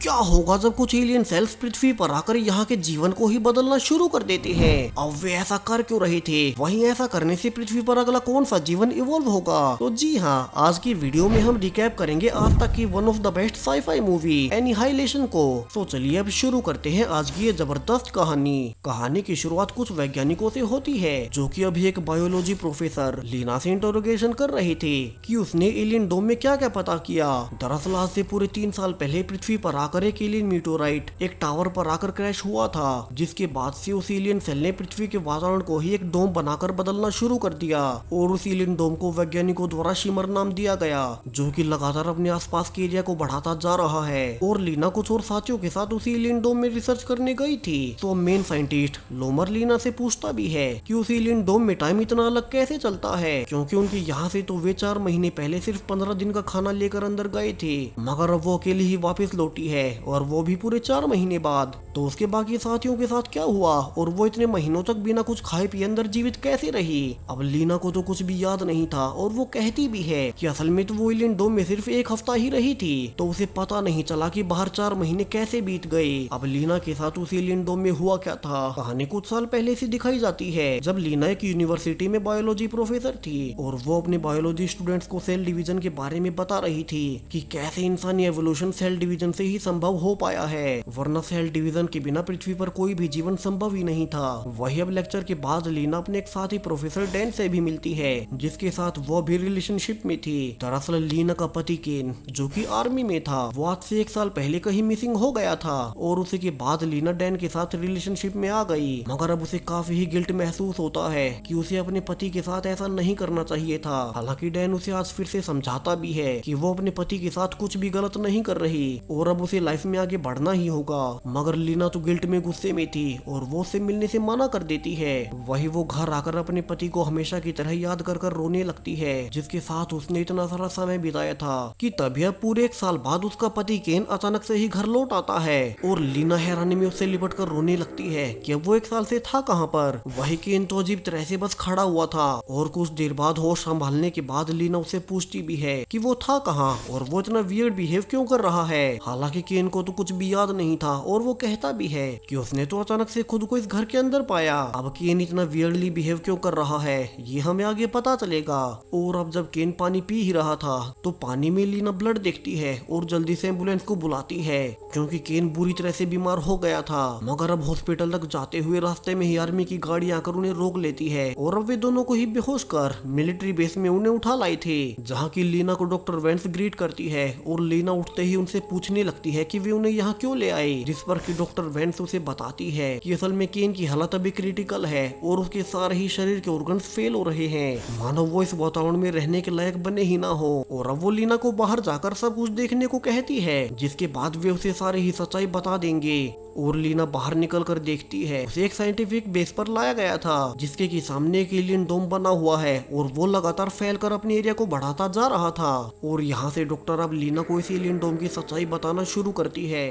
क्या होगा जब कुछ एलियन सेल्स पृथ्वी पर आकर यहाँ के जीवन को ही बदलना शुरू कर देते हैं। अब वे ऐसा कर क्यों रहे थे, वहीं ऐसा करने से पृथ्वी पर अगला कौन सा जीवन इवॉल्व होगा। तो जी हाँ, आज की वीडियो में हम रिकैप करेंगे आज तक की one of the best sci-fi movie Annihilation को। तो चलिए अब शुरू करते हैं आज की ये जबरदस्त कहानी की शुरुआत कुछ वैज्ञानिकों से होती है जो कि अभी एक बायोलॉजी प्रोफेसर लीना से इंटरोगेशन कर रहे थे कि उसने एलियन डोम में क्या क्या पता किया। दरअसल आज से पूरे 3 साल पहले पृथ्वी पर आकर एक एलियन मीटोराइट एक टावर पर आकर क्रैश हुआ था, जिसके बाद से उस एलियन सेल ने पृथ्वी के वातावरण को ही एक डोम बनाकर बदलना शुरू कर दिया और उस एलियन डोम को वैज्ञानिकों द्वारा शिमर नाम दिया गया, जो कि लगातार अपने आसपास के एरिया को बढ़ाता जा रहा है। और लीना कुछ और साथियों के साथ उस एलियन डोम में रिसर्च करने गई थी। तो मेन साइंटिस्ट लोमर लीना से पूछता भी है कि उस एलियन डोम में टाइम इतना अलग कैसे चलता है, क्योंकि उनके यहाँ से तो वे 4 महीने पहले सिर्फ 15 दिन का खाना लेकर अंदर गए थे, मगर अब वो अकेली ही वापस लौटी है और वो भी पूरे 4 महीने बाद। तो उसके बाकी साथियों के साथ क्या हुआ और वो इतने महीनों तक बिना कुछ खाए पिए अंदर जीवित कैसे रही। अब लीना को तो कुछ भी याद नहीं था और वो कहती भी है कि असल में तो वो एलियन डोम में सिर्फ 1 हफ्ता ही रही थी, तो उसे पता नहीं चला कि बाहर 4 महीने कैसे बीत गए। अब लीना के साथ उस एलियन डोम में हुआ क्या था, कहानी कुछ साल पहले से दिखाई जाती है जब लीना एक यूनिवर्सिटी में बायोलॉजी प्रोफेसर थी और वो अपने बायोलॉजी स्टूडेंट्स को सेल डिवीजन के बारे में बता रही थी कि कैसे इंसानी एवोल्यूशन सेल डिवीजन से ही संभव हो पाया है, वरना सेल डिवीजन के बिना पृथ्वी पर कोई भी जीवन संभव ही नहीं था। वही अब लेक्चर के बाद लीना अपने एक साथी प्रोफेसर डैन से भी मिलती है, जिसके साथ वो भी रिलेशनशिप में थी। दरअसल लीना का पति केन, जो कि आर्मी में था, वो आज से 1 साल पहले कहीं मिसिंग हो गया था और उसी के बाद लीना डैन के साथ रिलेशनशिप में आ गई, मगर अब उसे काफी ही गिल्ट महसूस होता है कि उसे अपने पति के साथ ऐसा नहीं करना चाहिए था। हालांकि डैन उसे आज फिर से समझाता भी है कि वो अपने पति के साथ कुछ भी गलत नहीं कर रही और अब उसे लाइफ में आगे बढ़ना ही होगा, मगर लीना तो गिल्ट में गुस्से में थी और वो उससे मिलने से मना कर देती है। वही वो घर आकर अपने पति को हमेशा की तरह याद कर कर रोने लगती है, जिसके साथ उसने इतना सारा समय बिताया था। कि तभी अब पूरे 1 साल बाद उसका पति केन अचानक से ही घर लौट आता है और लीना हैरानी में उससे लिपट कर रोने लगती है कि अब वो 1 साल से था कहाँ पर। वही केन तो अजीब तरह से बस खड़ा हुआ था और कुछ देर बाद होश संभालने के बाद लीना उससे पूछती भी है कि वो था कहाँ और वो इतना वियर्ड बिहेव क्यों कर रहा है। हालांकि केन को तो कुछ भी याद नहीं था और वो कहता भी है कि उसने तो अचानक से खुद को इस घर के अंदर पाया। अब केन इतना वियर्डली बिहेव क्यों कर रहा है ये हमें आगे पता चलेगा। और अब जब केन पानी पी ही रहा था तो पानी में लीना ब्लड देखती है और जल्दी से एम्बुलेंस को बुलाती है, क्योंकि केन बुरी तरह से बीमार हो गया था। मगर अब हॉस्पिटल तक जाते हुए रास्ते में ही आर्मी की गाड़ी आकर उन्हें रोक लेती है और अब वे दोनों को ही बेहोश कर मिलिट्री बेस में उन्हें उठा लाई थे, जहाँ की लीना को डॉक्टर वेंस ग्रीट करती है और लीना उठते ही उनसे पूछने लगती है कि वे उन्हें यहाँ क्यों ले आए, जिस पर कि डॉक्टर वेंस उसे बताती है कि असल में केन की हालत अभी क्रिटिकल है और उसके सारे ही शरीर के ऑर्गन्स फेल हो रहे हैं, मानो वो इस वातावरण में रहने के लायक बने ही ना हो। और अब वो लीना को बाहर जाकर सब कुछ देखने को कहती है, जिसके बाद वे उसे सारी ही सच्चाई बता देंगे। और लीना बाहर निकल कर देखती है उसे एक साइंटिफिक बेस पर लाया गया था, जिसके की सामने एक एलियन डोम बना हुआ है और वो लगातार फैलकर अपने एरिया को बढ़ाता जा रहा था। और यहाँ से डॉक्टर अब लीना को इस एलियन डोम की सच्चाई बताना शुरू करती है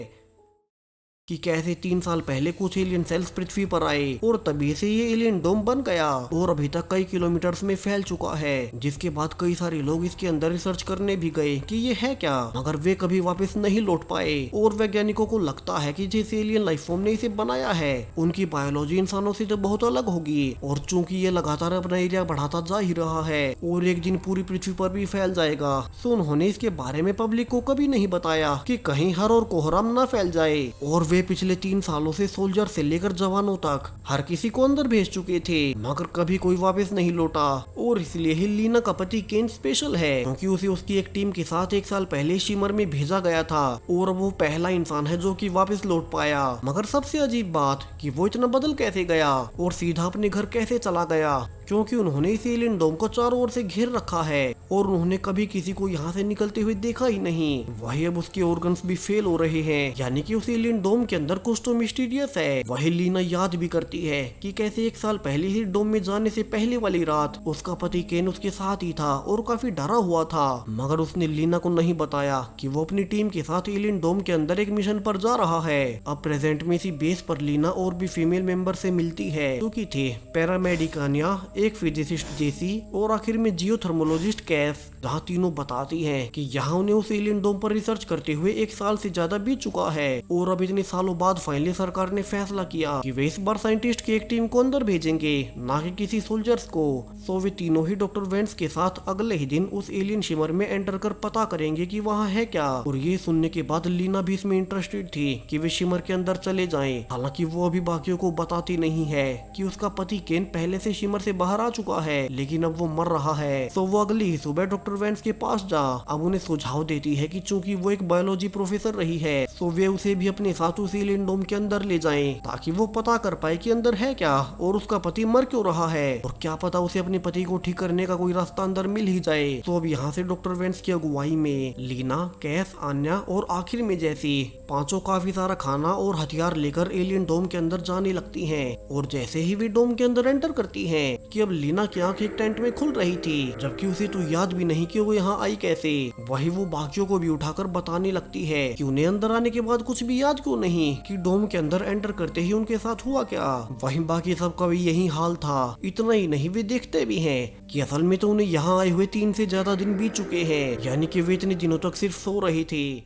कि कैसे 3 साल पहले कुछ एलियन सेल्स पृथ्वी पर आए और तभी से ये एलियन डोम बन गया और अभी तक कई किलोमीटर्स में फैल चुका है। जिसके बाद कई सारे लोग इसके अंदर रिसर्च करने भी गए कि ये है क्या, मगर वे कभी वापस नहीं लौट पाए। और वैज्ञानिकों को लगता है कि जिस एलियन लाइफ फॉर्म ने इसे बनाया है उनकी बायोलॉजी इंसानों से तो बहुत अलग होगी, और चूंकि ये लगातार अपना एरिया बढ़ाता जा ही रहा है और एक दिन पूरी पृथ्वी पर भी फैल जाएगा, तो उन्होंने इसके बारे में पब्लिक को कभी नहीं बताया कि कहीं हर और कोहराम न फैल जाए। और वे पिछले 3 सालों से सोल्जर से लेकर जवानों तक हर किसी को अंदर भेज चुके थे, मगर कभी कोई वापस नहीं लौटा। और इसलिए ही लीना का पति केन स्पेशल है, क्योंकि उसे उसकी एक टीम के साथ 1 साल पहले शिमर में भेजा गया था और अब वो पहला इंसान है जो कि वापस लौट पाया। मगर सबसे अजीब बात कि वो इतना बदल कैसे गया और सीधा अपने घर कैसे चला गया, क्योंकि उन्होंने इस एलियन डोम को चारों ओर से घेर रखा है और उन्होंने कभी किसी को यहाँ से निकलते हुए देखा ही नहीं। वही अब उसके ऑर्गन्स भी फेल हो रहे हैं, यानी कि उस एलियन डोम के अंदर कुछ तो मिस्टीरियस है। वही लीना याद भी करती है कि कैसे 1 साल पहले ही डोम में जाने से पहले वाली रात उसका पति केन उसके साथ ही था और काफी डरा हुआ था, मगर उसने लीना को नहीं बताया कि वो अपनी टीम के साथ एलियन डोम के अंदर एक मिशन पर जा रहा है। अब प्रेजेंट में इसी बेस पर लीना और भी फीमेल मेंबर से मिलती है, जो कि थे पैरामेडिकानिया, एक फिजिसिस्ट जेसी और आखिर में जियोथर्मोलॉजिस्ट कैस, जहाँ तीनों बताती हैं कि यहाँ उन्हें उस एलियन डोम पर रिसर्च करते हुए 1 साल से ज्यादा बीत चुका है और अब इतने सालों बाद फाइनली सरकार ने फैसला किया कि वे इस बार साइंटिस्ट की एक टीम को अंदर भेजेंगे, ना कि किसी सोल्जर्स को। सो वे तीनों ही डॉक्टर वेंस के साथ अगले ही दिन उस एलियन शिमर में एंटर कर पता करेंगे कि वहाँ है क्या। और ये सुनने के बाद लीना भी इसमें इंटरेस्टेड थी कि वे शिमर के अंदर चले जाएं। हालांकि वो अभी बाकियों को बताती नहीं है कि उसका पति केन पहले से शिमर से बाहर आ चुका है, लेकिन अब वो मर रहा है। तो वो अगली ही सुबह डॉक्टर वेंस के पास जा अब उन्हें सुझाव देती है कि चूंकि वो एक बायोलॉजी प्रोफेसर रही है, तो वे उसे भी अपने साथ उस एलियन डोम के अंदर ले जाएं ताकि वो पता कर पाए कि अंदर है क्या और उसका पति मर क्यों रहा है, और क्या पता उसे अपने पति को ठीक करने का कोई रास्ता अंदर मिल ही जाए। तो अब यहाँ से डॉक्टर वेंस की अगुवाई में लीना, कैस, आन्या और आखिर में जैसी पांचों काफी सारा खाना और हथियार लेकर एलियन डोम के अंदर जाने लगती हैं। और जैसे ही वे डोम के अंदर एंटर करती हैं कि अब लीना की आंख एक टेंट में खुल रही थी, जबकि उसे तो याद भी नहीं कि वो यहाँ आई कैसे। वही वो बाकियों को भी उठाकर बताने लगती है कि उन्हें अंदर आने के बाद कुछ भी याद क्यों नहीं, कि डोम के अंदर एंटर करते ही उनके साथ हुआ क्या। वही बाकी सबका भी यही हाल था। इतना ही नहीं, वे देखते भी हैं कि असल में तो उन्हें यहाँ आए हुए 3 से ज्यादा दिन बीत चुके हैं, यानी कि वे इतने दिनों तक सिर्फ सो रही थी।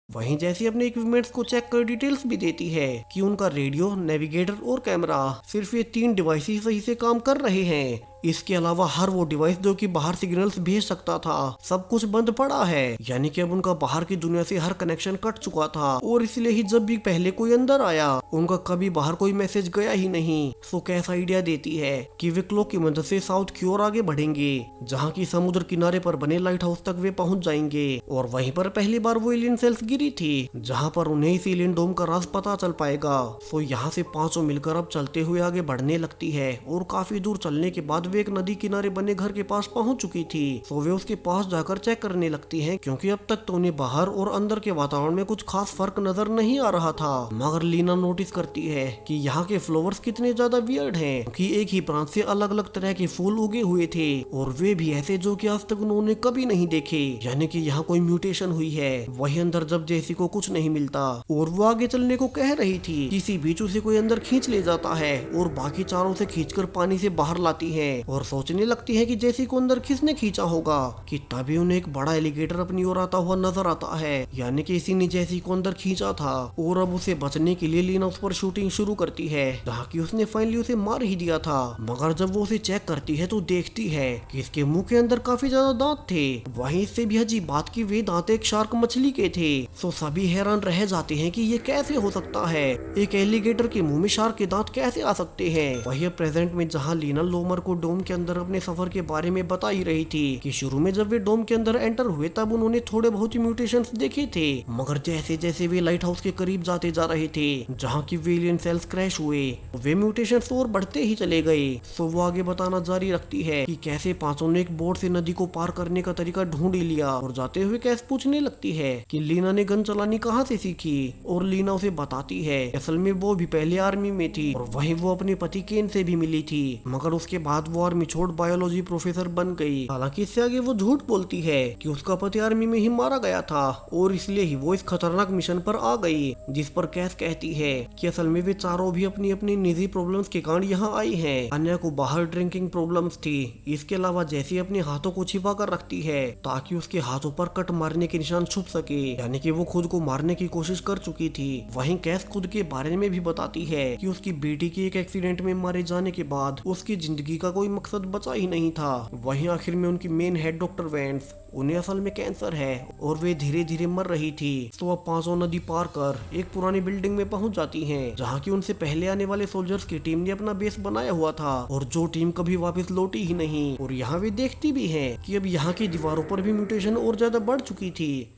वहीं जैसी अपने इक्विपमेंट्स को चेक कर डिटेल्स भी देती है कि उनका रेडियो, नेविगेटर और कैमरा, सिर्फ ये 3 डिवाइस ही सही से काम कर रहे हैं। इसके अलावा हर वो डिवाइस जो कि बाहर सिग्नल्स भेज सकता था, सब कुछ बंद पड़ा है, यानी कि अब उनका बाहर की दुनिया से हर कनेक्शन कट चुका था। और इसलिए ही जब भी पहले कोई अंदर आया, उनका कभी बाहर कोई मैसेज गया ही नहीं। सो कैसा आइडिया देती है कि वे क्लॉक की मदद से साउथ की ओर आगे बढ़ेंगे, जहाँ की समुद्र किनारे पर बने लाइट हाउस तक वे पहुँच जाएंगे। और वहीं पर पहली बार वो एलियन सेल्स गिरी थी, जहाँ पर उन्हें इस एलियन डोम का राज पता चल पाएगा। सो यहाँ से पांचों मिलकर अब चलते हुए आगे बढ़ने लगती है और काफी दूर चलने के बाद वे एक नदी किनारे बने घर के पास पहुंच चुकी थी। तो वे उसके पास जाकर चेक करने लगती हैं, क्योंकि अब तक तो उन्हें बाहर और अंदर के वातावरण में कुछ खास फर्क नजर नहीं आ रहा था। मगर लीना नोटिस करती है कि यहाँ के फ्लावर्स कितने ज्यादा वियर्ड हैं, क्योंकि एक ही प्रांत से अलग अलग तरह के फूल उगे हुए थे और वे भी ऐसे जो कि आज तक उन्होंने कभी नहीं देखे, यानी कि यहाँ कोई म्यूटेशन हुई है। वही अंदर जब जैसी को कुछ नहीं मिलता और वो आगे चलने को कह रही थी, किसी बीच उसे कोई अंदर खींच ले जाता है और बाकी चारों से खींचकर पानी से बाहर लाती है। और सोचने लगती है कि जैसी को अंदर किसने खींचा होगा, कि तभी उन्हें एक बड़ा एलिगेटर अपनी ओर आता हुआ नजर आता है, यानी कि इसी ने जैसी को अंदर खींचा था। और अब उसे बचने के लिए लीना उस पर शूटिंग शुरू करती है, जहाँ की उसने फाइनली उसे मार ही दिया था। मगर जब वो उसे चेक करती है तो देखती है कि इसके मुंह के अंदर काफी ज्यादा दांत थे। वहीं इससे भी अजीब बात की वे दांत एक शार्क मछली के थे। तो सभी हैरान रह जाते हैं कि ये कैसे हो सकता है, एक एलिगेटर के मुंह में शार्क के दांत कैसे आ सकते हैं। वही प्रेजेंट में जहाँ लीना लोमर को डोम के अंदर अपने सफर के बारे में बता ही रही थी कि शुरू में जब वे डोम के अंदर एंटर हुए तब उन्होंने थोड़े बहुत ही म्यूटेशंस देखे थे, मगर जैसे जैसे वे लाइट हाउस के करीब जाते जा रहे थे जहाँ की एलियन सेल्स क्रैश हुए, वे म्यूटेशंस और बढ़ते ही चले गए। सो वो आगे बताना जारी रखती है कि कैसे पांचों ने एक बोट से नदी को पार करने का तरीका ढूंढ ही लिया। और जाते हुए कैस पूछने लगती है कि लीना ने गन चलानी कहाँ से सीखी, और लीना उसे बताती है असल में वो भी पहले आर्मी में थी और वहीं वो अपने पति केन से भी मिली थी, मगर उसके बाद वो आर्मी छोड़ बायोलॉजी प्रोफेसर बन गई। हालांकि इससे आगे वो झूठ बोलती है कि उसका पति आर्मी में ही मारा गया था और इसलिए ही वो इस खतरनाक मिशन पर आ गई, जिस पर कैस कहती है कि असल में वे चारों भी अपनी अपनी निजी प्रॉब्लम्स के कारण यहाँ आई हैं। अन्य को बाहर ड्रिंकिंग प्रॉब्लम्स थी। इसके अलावा जैसी अपने हाथों को छिपा कर रखती है ताकि उसके हाथों पर कट मारने के निशान छुप सके, यानी कि वो खुद को मारने की कोशिश कर चुकी थी। वहीं कैस खुद के बारे में भी बताती है कि उसकी बेटी के एक एक्सीडेंट में मारे जाने के बाद उसकी जिंदगी का कोई मकसद बचा ही नहीं था। वहीं आखिर में उनकी मेन हेड डॉक्टर वेंस, उन्हें असल में कैंसर है और वे धीरे धीरे मर रही थी। तो अब पांचों नदी पार कर एक पुरानी बिल्डिंग में पहुंच जाती हैं, जहां की उनसे पहले आने वाले सोल्जर्स की टीम ने अपना बेस बनाया हुआ था और जो टीम कभी वापस लौटी ही नहीं। और यहाँ वे देखती भी हैं कि अब यहाँ की दीवारों पर भी म्यूटेशन और ज्यादा बढ़ चुकी थी।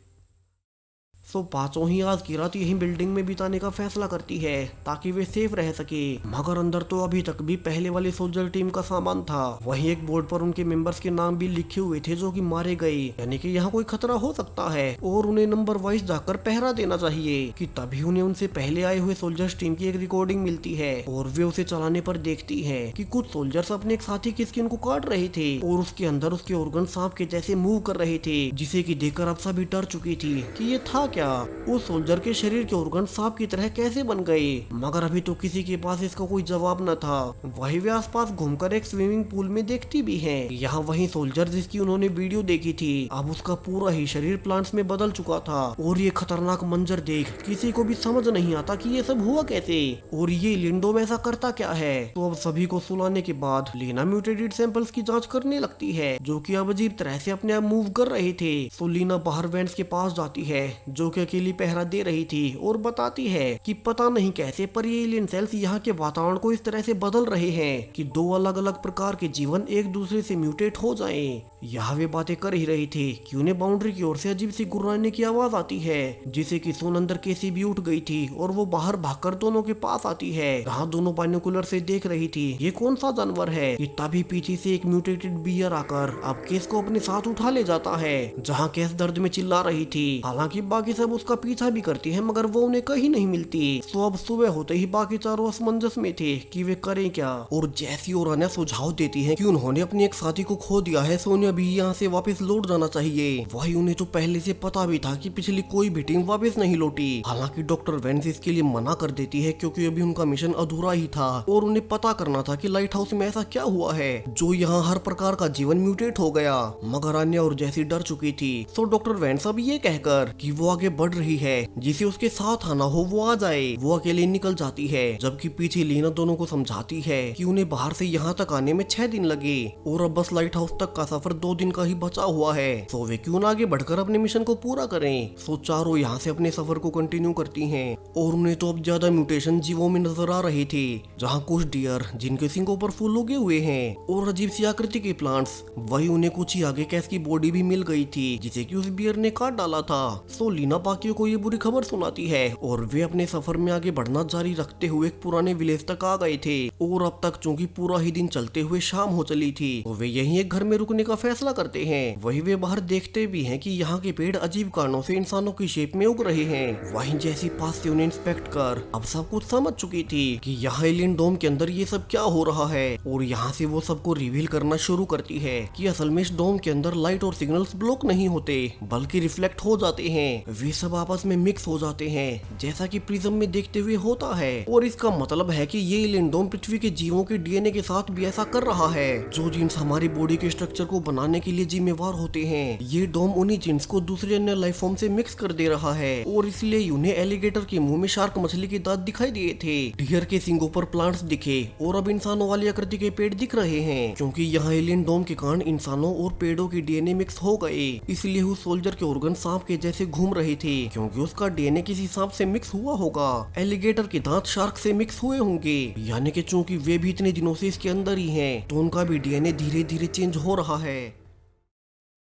सो पांचों ही आज की रात यही बिल्डिंग में बिताने का फैसला करती है ताकि वे सेफ रह सके। मगर अंदर तो अभी तक भी पहले वाली सोल्जर टीम का सामान था। वहीं एक बोर्ड पर उनके मेंबर्स के नाम भी लिखे हुए थे जो कि मारे गए, यानी कि यहाँ कोई खतरा हो सकता है और उन्हें नंबर वाइज जाकर पहरा देना चाहिए। कि तभी उन्हें उनसे पहले आए हुए सोल्जर्स टीम की एक रिकॉर्डिंग मिलती है और वे उसे चलाने पर देखती है कि कुछ सोल्जर्स अपने एक साथी की स्किन को काट रहे थे और उसके अंदर उसके ऑर्गन सांप के जैसे मूव कर रहे थे, जिसे कि देखकर अब सभी डर चुकी थी कि ये था क्या। क्या? उस सोल्जर के शरीर के ऑर्गन सांप की तरह कैसे बन गए? मगर अभी तो किसी के पास इसका कोई जवाब न था। वही वे आसपास घूमकर एक स्विमिंग पूल में देखती भी है। यहाँ वही सोल्जर जिसकी उन्होंने वीडियो देखी थी, अब उसका पूरा ही शरीर प्लांट्स में बदल चुका था। और ये खतरनाक मंजर देख किसी को भी समझ नहीं आता कि ये सब हुआ कैसे और ये लिंडो में ऐसा करता क्या है। तो अब सभी को सुलाने के बाद लीना म्यूटेटेड सैंपल्स की जांच करने लगती है, जो कि अब अजीब तरह से अपने आप मूव कर रहे थे। तो लीना बाहर वेंट्स के पास जाती है, जो कि अकेली पहरा दे रही थी, और बताती है कि पता नहीं कैसे पर ये एलियन सेल्स यहाँ के वातावरण को इस तरह से बदल रहे हैं कि दो अलग अलग प्रकार के जीवन एक दूसरे से म्यूटेट हो जाएं। यहाँ वे बातें कर ही रही थी कि उन्हें बाउंड्री की ओर से अजीब सी गुर्राने की आवाज आती है, जिसे कि सुन अंदर कैसी भी उठ गई थी और वो बाहर भागकर दोनों के पास आती है, जहाँ दोनों बाइनोकुलर से देख रही थी ये कौन सा जानवर है। कि तभी पीछे से एक म्यूटेटेड बियर आकर अब केस को अपने साथ उठा ले जाता है, जहाँ केस दर्द में चिल्ला रही थी। हालांकि बाकी सब उसका पीछा भी करती है मगर वो उन्हें कहीं नहीं मिलती। तो अब सुबह होते ही बाकी चारों असमंजस में थे कि वे करें क्या। और जैसी और अनया सुझाव देती है कि उन्होंने अपनी एक साथी को खो दिया है, सोनिया भी यहाँ से वापस लौट जाना चाहिए। वही उन्हें तो पहले से पता भी था कि पिछली कोई भी टीम वापस नहीं लौटी। हालांकि डॉक्टर वेंस इसके लिए मना कर देती है क्योंकि अभी उनका मिशन अधूरा ही था और उन्हें पता करना था कि लाइट हाउस में ऐसा क्या हुआ है जो यहाँ हर प्रकार का जीवन म्यूटेट हो गया। मगर अन्या और जैसी डर चुकी थी, तो डॉक्टर वेंस अब ये कहकर कि वो आगे बढ़ रही है, जिसे उसके साथ आना हो वो आ जाए, वो अकेले निकल जाती है। जबकि पीछे लीना दोनों को समझाती है कि उन्हें बाहर से यहाँ तक आने में 6 दिन लगे और अब बस लाइट हाउस तक का सफर 2 दिन का ही बचा हुआ है, तो वे क्यों ना आगे बढ़कर अपने मिशन को पूरा करें। सो चारों यहाँ से अपने सफर को कंटिन्यू करती हैं और उन्हें तो अब ज्यादा म्यूटेशन जीवों में नजर आ रहे थे, जहाँ कुछ डियर जिनके सिंगों पर फूल उगे हुए हैं और अजीब सी आकृति के प्लांट्स, वही उन्हें कुछ ही आगे कैस की बॉडी भी मिल गई थी जिसे कि उस बियर ने काट डाला था। सो लीना बाकियों को ये बुरी खबर सुनाती है और वे अपने सफर में आगे बढ़ना जारी रखते हुए एक पुराने विलेज तक आ गए थे। और अब तक चूंकि पूरा ही दिन चलते हुए शाम हो चली थी, तो वे यहीं एक घर में रुकने का फैसला करते हैं। वही वे बाहर देखते भी हैं कि यहाँ के पेड़ अजीब कारणों से इंसानों की शेप में उग रहे हैं। वहीं जैसी पास से उन्हें इंस्पेक्ट कर अब सब कुछ समझ चुकी थी कि यहाँ एलियन डोम के अंदर ये सब क्या हो रहा है, और यहाँ से वो सबको रिवील करना शुरू करती है कि असल में इस डोम के अंदर लाइट और सिग्नल्स ब्लॉक नहीं होते बल्कि रिफ्लेक्ट हो जाते हैं। वे सब आपस में मिक्स हो जाते हैं जैसा कि प्रिज्म में देखते हुए होता है। और इसका मतलब है कि ये एलियन डोम पृथ्वी के जीवों के डीएनए के साथ भी ऐसा कर रहा है, जो जीन्स हमारी बॉडी के स्ट्रक्चर को बनाने के लिए जिम्मेवार होते हैं। ये डोम उन्हीं जीन्स को दूसरे अन्य लाइफ फॉर्म से मिक्स कर दे रहा है और इसलिए उन्हें एलिगेटर के मुंह में शार्क मछली के दांत दिखाई दिए थे, डियर के सिंगों पर प्लांट्स दिखे और अब इंसानों वाली आकृति के पेड़ दिख रहे हैं, क्योंकि यहाँ एलियन डोम के कारण इंसानों और पेड़ों के डीएनए मिक्स हो गए। इसलिए उस सोल्जर के ऑर्गन सांप के जैसे घूम रहे थे, क्योंकि उसका डीएनए किसी सांप से मिक्स हुआ होगा। एलिगेटर के दांत शार्क से मिक्स हुए होंगे, यानी कि चूंकि वे भी इतने दिनों से इसके अंदर ही हैं, तो उनका भी डीएनए धीरे धीरे चेंज हो रहा है।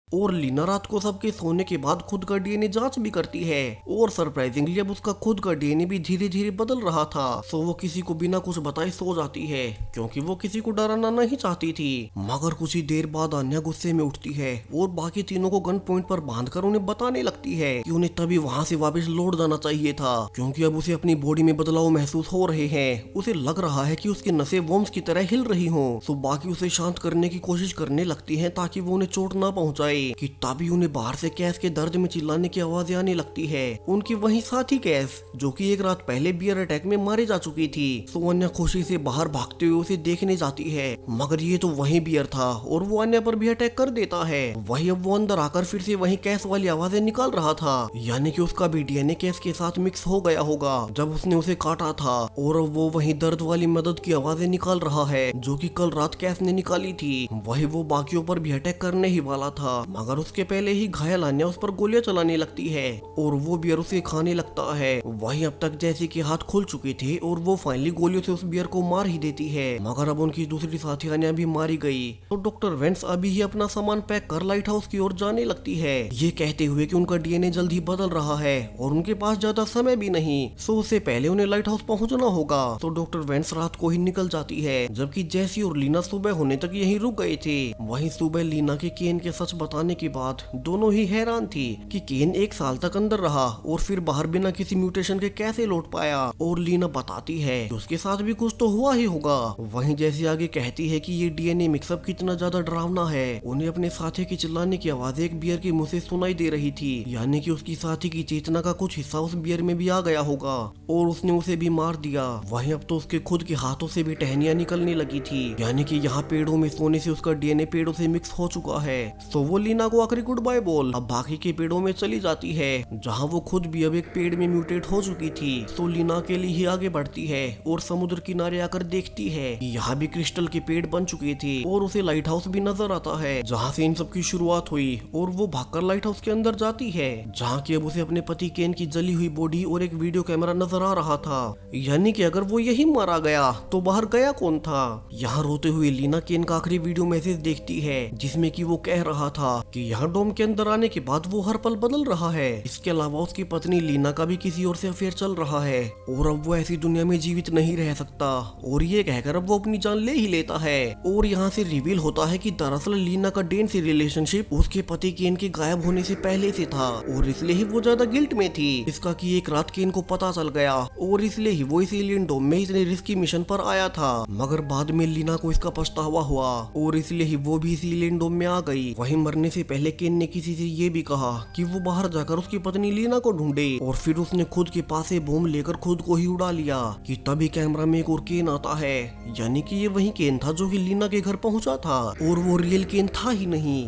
और लीना रात को सबके सोने के बाद खुद का डीएनए जांच भी करती है और सरप्राइजिंगली अब उसका खुद का डीएनए भी धीरे धीरे बदल रहा था। सो वो किसी को बिना कुछ बताए सो जाती है क्योंकि वो किसी को डराना नहीं चाहती थी। मगर कुछ ही देर बाद अन्या गुस्से में उठती है और बाकी तीनों को गन पॉइंट पर बांधकर उन्हें बताने लगती है कि उन्हें तभी वहाँ से वापस लौट जाना चाहिए था, क्योंकि अब उसे अपनी बॉडी में बदलाव महसूस हो रहे हैं। उसे लग रहा है कि उसकी नसें वॉर्म्स की तरह हिल रही हों। सो बाकी उसे शांत करने की कोशिश करने लगती है ताकि वो उन्हें चोट ना पहुंचाए। कि तभी उन्हें बाहर से कैस के दर्द में चिल्लाने की आवाजें आने लगती है। उनकी वही साथी कैस, जो कि एक रात पहले बियर अटैक में मारी जा चुकी थी। सो अन्या खुशी से बाहर भागते हुए उसे देखने जाती है, मगर ये तो वही बियर था और वो अन्या पर भी अटैक कर देता है। वही अब वो अंदर आकर फिर से वही कैस वाली आवाजें निकाल रहा था, यानी कि उसका भी डीएनए कैस के साथ मिक्स हो गया होगा जब उसने उसे काटा था। और अब वो वही दर्द वाली मदद की आवाजें निकाल रहा है जो कि कल रात कैस ने निकाली थी। वही वो बाकियों पर भी अटैक करने ही वाला था, मगर उसके पहले ही घायल अन्या उस पर गोलियां चलाने लगती है और वो बियर उसे खाने लगता है। वहीं अब तक जैसे कि हाथ खुल चुके थे और वो फाइनली गोलियों से उस बियर को मार ही देती है, मगर अब उनकी दूसरी साथी अन्या भी मारी गई। तो डॉक्टर वेंस अभी ही अपना सामान पैक कर लाइट हाउस की ओर जाने लगती है, ये कहते हुए कि उनका डीएनए जल्द ही बदल रहा है और उनके पास ज्यादा समय भी नहीं। सो उससे पहले उन्हें लाइट हाउस पहुंचना होगा। तो डॉक्टर वेंस रात को ही निकल जाती है, जबकि जैसी और लीना सुबह होने तक यहीं रुक गए थे। वहीं सुबह लीना के केन के सच बताने के बाद दोनों ही हैरान थी कि केन 1 साल तक अंदर रहा और फिर बाहर बिना किसी म्यूटेशन के कैसे लौट पाया। और लीना बताती है कि उसके साथ भी कुछ तो हुआ ही होगा। वहीं जैसे आगे कहती है कि ये डीएनए मिक्सअप कितना ज्यादा डरावना है। उन्हें अपने साथी की चिल्लाने की आवाज एक बियर के मुंह से सुनाई दे रही थी, यानी कि उसकी साथी की चेतना का कुछ हिस्सा उस बियर में भी आ गया होगा और उसने उसे भी मार दिया। वहीं अब तो उसके खुद के हाथों से भी टहनियां निकलने लगी थी, यानी कि यहाँ पेड़ों में सोने से उसका डीएनए पेड़ों से मिक्स हो चुका है। तो वो लीना को आखिरी गुड बाय बोल अब बाकी के पेड़ों में चली जाती है, जहाँ वो खुद भी अब एक पेड़ में म्यूटेट हो चुकी थी। तो लीना के लिए ही आगे बढ़ती है और समुद्र किनारे आकर देखती है कि यहाँ भी क्रिस्टल के पेड़ बन चुके थे और उसे लाइट हाउस भी नजर आता है, जहाँ से इन सब की शुरुआत हुई। और वो भागकर लाइट हाउस के अंदर जाती है, जहाँ की अब उसे अपने पति केन की जली हुई बॉडी और एक वीडियो कैमरा नजर आ रहा था, यानी कि अगर वो यही मारा गया तो बाहर गया कौन था। यहाँ रोते हुए लीना केन का आखिरी वीडियो मैसेज देखती है, जिसमें कि वो कह रहा था कि यहाँ डोम के अंदर आने के बाद वो हर पल बदल रहा है। इसके अलावा उसकी पत्नी लीना का भी किसी और से अफेयर चल रहा है और अब वो ऐसी दुनिया में जीवित नहीं रह सकता। और ये कहकर अब वो अपनी जान ले ही लेता है। और यहाँ से रिवील होता है कि दरअसल लीना का डेन से रिलेशनशिप उसके पति केन के गायब होने से पहले से था और इसलिए ही वो ज्यादा गिल्ट में थी इसका कि एक रात केन को पता चल गया और इसलिए ही वो इस एलियन डोम में इतने रिस्की मिशन पर आया था। मगर बाद में लीना को इसका पछतावा हुआ और इसलिए ही वो भी इस एलियन डोम में आ गई। वहीं मरने से पहले केन ने किसी से ये भी कहा कि वो बाहर जाकर उसकी पत्नी लीना को ढूंढे और फिर उसने खुद के पास से बम लेकर खुद को ही उड़ा लिया कि तभी कैमरा में एक और केन आता है, यानी कि ये वही केन था जो कि लीना के घर पहुंचा था और वो रियल केन था ही नहीं।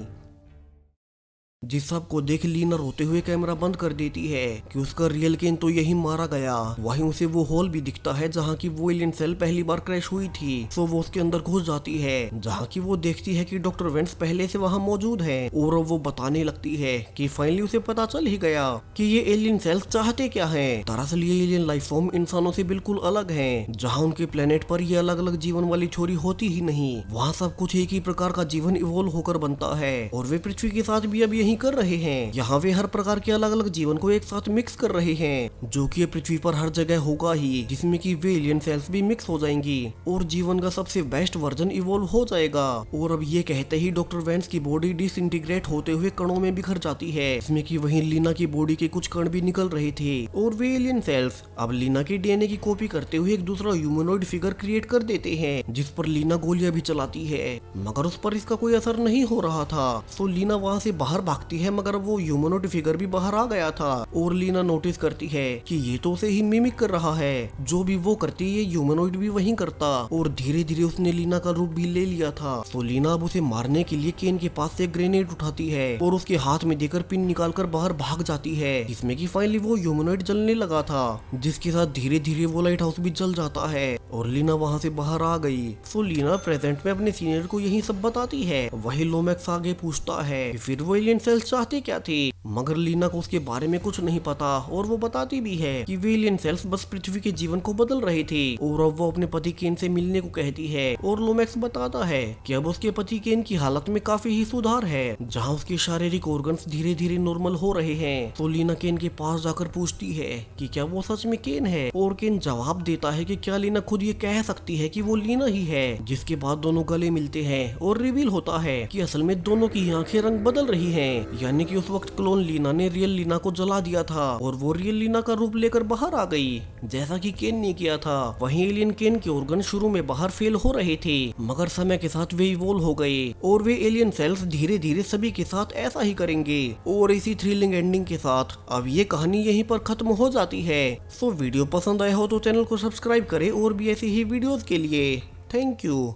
जिस सब को देख लीना रोते हुए कैमरा बंद कर देती है कि उसका रियल केन तो यही मारा गया। वहीं उसे वो हॉल भी दिखता है जहाँ की वो एलियन सेल पहली बार क्रैश हुई थी। तो वो उसके अंदर घुस जाती है, जहाँ की वो देखती है कि डॉक्टर वेंट्स पहले से वहाँ मौजूद है और अब वो बताने लगती है कि फाइनली उसे पता चल ही गया कि ये एलियन सेल्स चाहते क्या है। दरअसल ये एलियन लाइफ फॉर्म इंसानों से बिल्कुल अलग है, जहाँ उनके प्लेनेट पर ये अलग अलग जीवन वाली छोरी होती ही नहीं। वहाँ सब कुछ एक ही प्रकार का जीवन इवोल्व होकर बनता है और वे पृथ्वी के साथ भी अब यही कर रहे हैं। यहाँ वे हर प्रकार के अलग अलग जीवन को एक साथ मिक्स कर रहे हैं, जो कि पृथ्वी पर हर जगह होगा ही, जिसमें कि वे एलियन सेल्स भी मिक्स हो जाएंगी और जीवन का सबसे बेस्ट वर्जन इवॉल्व हो जाएगा। और अब ये कहते ही डॉक्टर वेंस की बॉडी डिसइंटीग्रेट होते हुए कणों में बिखर जाती है, इसमें कि वहीं लीना की बॉडी के कुछ कण भी निकल रहे थे और वे एलियन सेल्स अब लीना के डीएनए की कॉपी करते हुए एक दूसरा ह्यूमनॉइड फिगर क्रिएट कर देते हैं, जिस पर लीना गोलियां भी चलाती है। मगर उस पर इसका कोई असर नहीं हो रहा था। तो लीना वहाँ से बाहर भागती है, मगर वो ह्यूमनॉइड फिगर भी बाहर आ गया था और लीना नोटिस करती है कि ये तो उसे ही मिमिक कर रहा है, जो भी वो करती है ये ह्यूमनॉइड भी वही करता। और धीरे धीरे उसने लीना का रूप भी ले लिया था। तो लीना अब उसे मारने के लिए केन के पास से ग्रेनेड उठाती है और उसके हाथ में देकर पिन निकालकर बाहर भाग जाती है, जिसमें कि फाइनली वो ह्यूमनॉइड जलने लगा था, जिसके साथ धीरे धीरे वो लाइट हाउस भी जल जाता है और लीना वहाँ से बाहर आ गई। तो लीना प्रेजेंट में अपने सीनियर को यही सब बताती है। वही लोमैक्स आगे पूछता है कि फिर वो एलियन सेल्स चाहते क्या थे, मगर लीना को उसके बारे में कुछ नहीं पता और वो बताती भी है कि वे एलियन सेल्स बस पृथ्वी के जीवन को बदल रहे थे। और अब वो अपने पति केन से मिलने को कहती है और लोमैक्स बताता है कि अब उसके पति केन की हालत में काफी ही सुधार है, जहाँ उसके शारीरिक ऑर्गन्स धीरे धीरे नॉर्मल हो रहे हैं। तो लीना केन के पास जाकर पूछती है कि क्या वो सच में केन है, और केन जवाब देता है कि क्या लीना खुद ये कह सकती है कि वो लीना ही है। जिसके बाद दोनों गले मिलते हैं और रिवील होता है कि असल में दोनों की आंखें रंग बदल रही हैं, यानी कि उस वक्त क्लोन लीना ने रियल लीना को जला दिया था और वो रियल लीना का रूप लेकर बाहर आ गई, जैसा कि केन ने किया था। वहीं एलियन केन के ऑर्गन शुरू में बाहर फेल हो रहे थे, मगर समय के साथ वे इवॉल्व हो गए और वे एलियन सेल्स धीरे धीरे सभी के साथ ऐसा ही करेंगे। और इसी थ्रिलिंग एंडिंग के साथ अब ये कहानी यहीं पर खत्म हो जाती है। सो वीडियो पसंद आया हो तो चैनल को सब्सक्राइब करें और भी ऐसी ही वीडियोस के लिए। Thank you.